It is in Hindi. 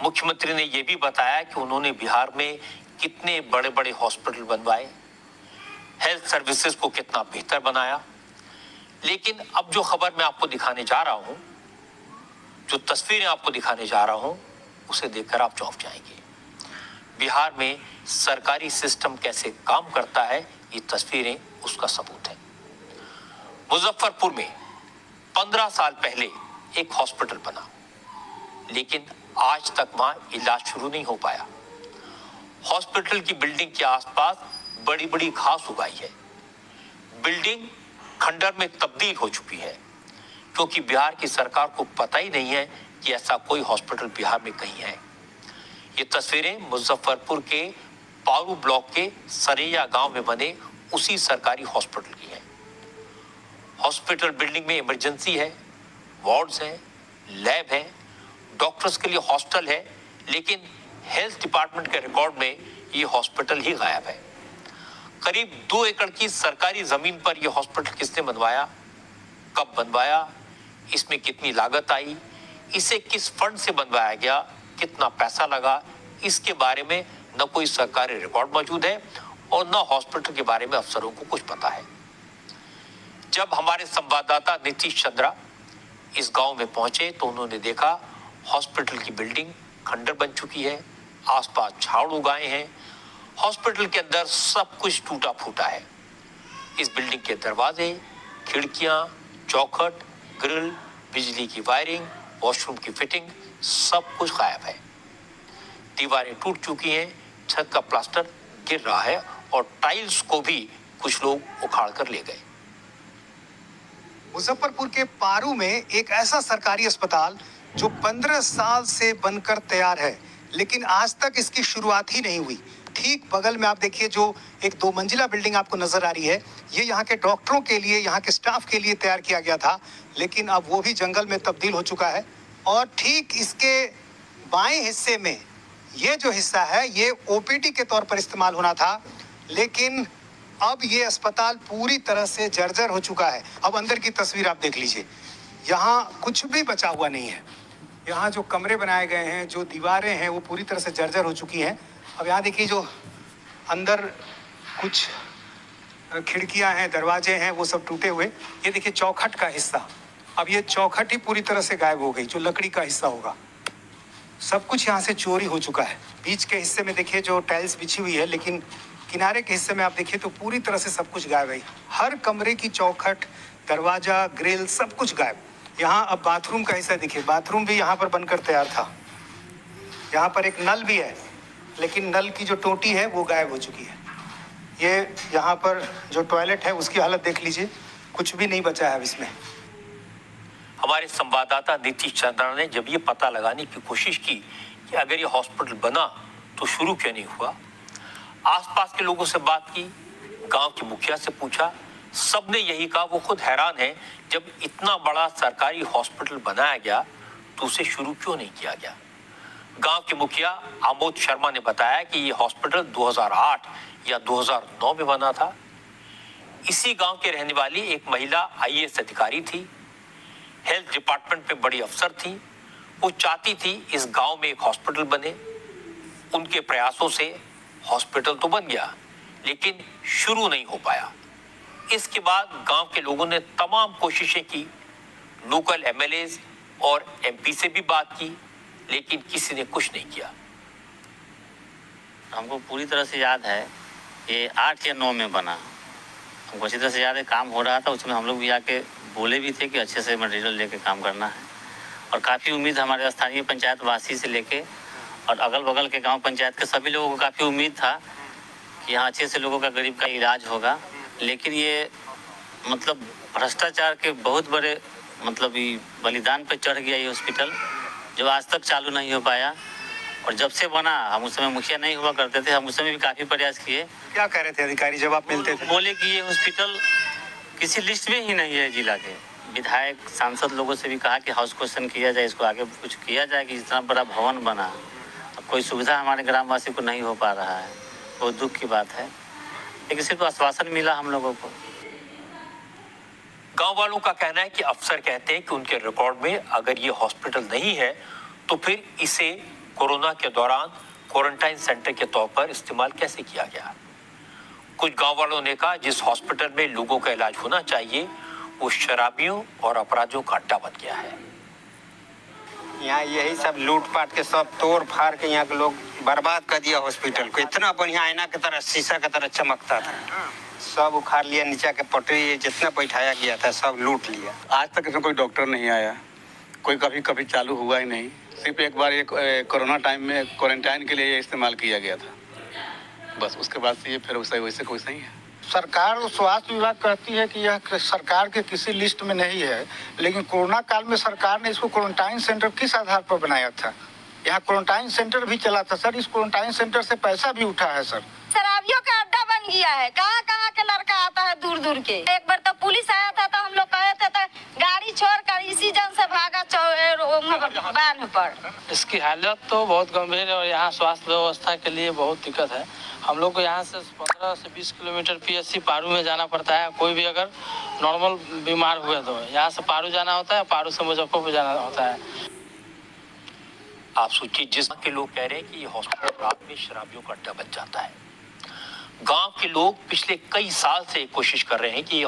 मुख्यमंत्री ने यह भी बताया कि उन्होंने बिहार में कितने बड़े बड़े हॉस्पिटल बनवाए, हेल्थ सर्विसेज को कितना बेहतर बनाया। लेकिन अब जो खबर मैं आपको दिखाने जा रहा हूं, जो तस्वीरें आपको दिखाने जा रहा हूं, उसे देखकर आप चौंक जाएंगे। बिहार में सरकारी सिस्टम कैसे काम करता है, ये तस्वीरें उसका सबूत है। मुजफ्फरपुर में 15 साल पहले एक हॉस्पिटल बना, लेकिन आज तक वहां इलाज शुरू नहीं हो पाया। हॉस्पिटल की बिल्डिंग के आसपास बड़ी बड़ी घास उगाई है। बिल्डिंग खंडर में तब्दील हो चुकी है, क्योंकि बिहार की सरकार को पता ही नहीं है कि ऐसा कोई हॉस्पिटल बिहार में कहीं है। ये तस्वीरें मुजफ्फरपुर के पारू ब्लॉक के सरैया गांव में बने उसी सरकारी हॉस्पिटल की हैं। हॉस्पिटल बिल्डिंग में इमरजेंसी है, वार्ड्स हैं, लैब है, डॉक्टर्स के लिए हॉस्टल है, लेकिन हेल्थ डिपार्टमेंट के रिकॉर्ड में ये हॉस्पिटल ही गायब है। करीब 2 एकड़ की सरकारी जमीन पर यह हॉस्पिटल किसने बनवाया, कब बनवाया, इसमें कितनी लागत आई, इसे किस फंड से बनवाया गया, कितना पैसा लगा, इसके बारे में न कोई सरकारी रिकॉर्ड मौजूद है और न हॉस्पिटल के बारे में अफसरों को कुछ पता है। जब हमारे संवाददाता नीतीश चंद्रा इस गांव में पहुंचे तो उन्होंने देखा हॉस्पिटल की बिल्डिंग खंडर बन चुकी है, आसपास झाड़ उगाए हैं, हॉस्पिटल के अंदर सब कुछ टूटा फूटा है। इस बिल्डिंग के दरवाजे, खिड़कियां, चौखट, ग्रिल, बिजली की वायरिंग, वॉशरूम की फिटिंग, सब कुछ गायब है। दीवारें टूट चुकी हैं, छत का प्लास्टर गिर रहा है और टाइल्स को भी कुछ लोग उखाड़ कर ले गए। मुजफ्फरपुर के पारू में एक ऐसा सरकारी अस्पताल जो 15 साल से बनकर तैयार है, लेकिन आज तक इसकी शुरुआत ही नहीं हुई। ठीक बगल में आप देखिए जो एक 2 मंजिला बिल्डिंग आपको नजर आ रही है, ये यहाँ के डॉक्टरों के लिए, यहाँ के स्टाफ के लिए तैयार किया गया था, लेकिन अब वो भी जंगल में तब्दील हो चुका है। और ठीक इसके बाएं हिस्से में ये जो हिस्सा है, ये ओपीडी के तौर पर इस्तेमाल होना था, लेकिन अब ये अस्पताल पूरी तरह से जर्जर हो चुका है। अब अंदर की तस्वीर आप देख लीजिए, यहाँ कुछ भी बचा हुआ नहीं है। यहाँ जो कमरे बनाए गए हैं, जो दीवारें हैं, वो पूरी तरह से जर्जर हो चुकी हैं। अब यहाँ देखिए जो अंदर कुछ खिड़कियाँ हैं, दरवाजे हैं, वो सब टूटे हुए। ये देखिए चौखट का हिस्सा, अब ये चौखट ही पूरी तरह से गायब हो गई, जो लकड़ी का हिस्सा होगा। सब कुछ यहाँ से चोरी हो चुका है। बीच के हिस्से में देखिए जो टाइल्स बिछी हुई है, लेकिन किनारे के हिस्से में आप देखिए तो पूरी तरह से सब कुछ गायब है। हर कमरे की चौखट, दरवाजा, ग्रिल, सब कुछ गायब। यहाँ अब बाथरूम का हिस्सा देखिए, बाथरूम भी यहाँ पर बनकर तैयार था। यहाँ पर एक नल भी है, लेकिन नल की जो टोटी है वो गायब हो चुकी है। ये यहाँ पर जो टॉयलेट है उसकी हालत देख लीजिए, कुछ भी नहीं बचा है अब इसमें। हमारे संवाददाता नीतीश चंद्रा ने जब ये पता लगाने की कोशिश की कि अगर ये हॉस्पिटल बना तो शुरू क्यों नहीं हुआ, आसपास के लोगों से बात की, गांव के मुखिया से पूछा, सबने यही कहा, वो खुद हैरान है, जब इतना बड़ा सरकारी हॉस्पिटल बनाया गया तो उसे शुरू क्यों नहीं किया गया। गांव के मुखिया आमोद शर्मा ने बताया कि ये हॉस्पिटल 2008 या 2009 में बना था। इसी गांव के रहने वाली एक महिला आईएएस अधिकारी थी, हेल्थ डिपार्टमेंट में बड़ी अफसर थी। वो चाहती थी इस गांव में एक हॉस्पिटल बने। उनके प्रयासों से हॉस्पिटल तो बन गया, लेकिन शुरू नहीं हो पाया। इसके बाद गांव के लोगों ने तमाम कोशिशें की, लोकल एमएलए और एमपी से भी बात की, लेकिन किसी ने कुछ नहीं किया। हमको पूरी तरह से याद है, ये 8 या 9 में बना। हमको अच्छी तरह से याद है, काम हो रहा था, उसमें हम लोग भी आके बोले भी थे कि अच्छे से मटेरियल लेके काम करना है। और काफ़ी उम्मीद हमारे स्थानीय पंचायत वासी से लेके और अगल बगल के गांव पंचायत के सभी लोगों को काफ़ी उम्मीद था कि यहाँ अच्छे से लोगों का, गरीब का इलाज होगा। लेकिन ये मतलब भ्रष्टाचार के बहुत बड़े बलिदान पे चढ़ गया ये हॉस्पिटल, जो आज तक चालू नहीं हो पाया। और जब से बना, हम उस समय मुखिया नहीं हुआ करते थे, हम उस समय भी काफ़ी प्रयास किए। क्या कह रहे थे अधिकारी जब आप मिलते थे? बोले कि ये हॉस्पिटल किसी लिस्ट में ही नहीं है जिला के। विधायक, सांसद लोगों से भी कहा कि हाउस क्वेश्चन किया जाए, इसको आगे कुछ किया जाए कि इतना बड़ा भवन बना, अब कोई सुविधा हमारे ग्रामवासी को नहीं हो पा रहा है। बहुत दुख की बात है, लेकिन सिर्फ आश्वासन मिला हम लोगों को। गांव वालों का कहना है कि अफसर कहते हैं कि उनके रिकॉर्ड में अगर ये हॉस्पिटल नहीं है तो फिर इसे कोरोना के दौरान क्वारंटाइन सेंटर के तौर पर इस्तेमाल कैसे किया गया। कुछ गांव वालों ने कहा जिस हॉस्पिटल में लोगों का इलाज होना चाहिए वो शराबियों और अपराधियों का अड्डा बन गया है। यहाँ यही सब लूटपाट के सब तोड़ फाड़ के यहाँ के लोग बर्बाद कर दिया हॉस्पिटल को। इतना बढ़िया आईना की तरह शीशा की तरह चमकता था, सब उखाड़ लिया, नीचे के पटरी जितना बैठाया गया था सब लूट लिया। आज तक इसमें कोई डॉक्टर नहीं आया, कोई कभी चालू हुआ ही नहीं। सिर्फ एक बार ये कोरोना टाइम में क्वारंटाइन के लिए ये इस्तेमाल किया गया था, बस उसके बाद से ये फिर वैसे कोई नहीं है। सरकार और स्वास्थ्य विभाग कहती है कि यह सरकार के किसी लिस्ट में नहीं है, लेकिन कोरोना काल में सरकार ने इसको क्वारंटाइन सेंटर किस आधार पर बनाया था? यहाँ क्वारंटाइन सेंटर भी चला था सर, इस क्वारंटाइन सेंटर से पैसा भी उठा है सर। शराबियों का अड्डा बन गया है, कहाँ कहाँ के लड़का आता है दूर दूर के। एक बार तो पुलिस आया था तो हम लोग कहे थे तो गाड़ी छोड़कर इसी जन से भागा बांध पर। इसकी हालत तो बहुत गंभीर है और यहाँ स्वास्थ्य व्यवस्था के लिए बहुत दिक्कत है। हम लोग को यहाँ से 15 से 20 किलोमीटर पीएचसी पारू में जाना पड़ता है। कोई भी अगर नॉर्मल बीमार हुए तो यहाँ से पारू जाना होता है, पारू से मुजफ्फरपुर जाना होता है। आप सोचिए, जिस के लोग कह रहे हैं कि ये हॉस्पिटल रात में शराबियों का अड्डा बन जाता है। गांव के लोग पिछले कई साल से कोशिश कर रहे हैं कि ये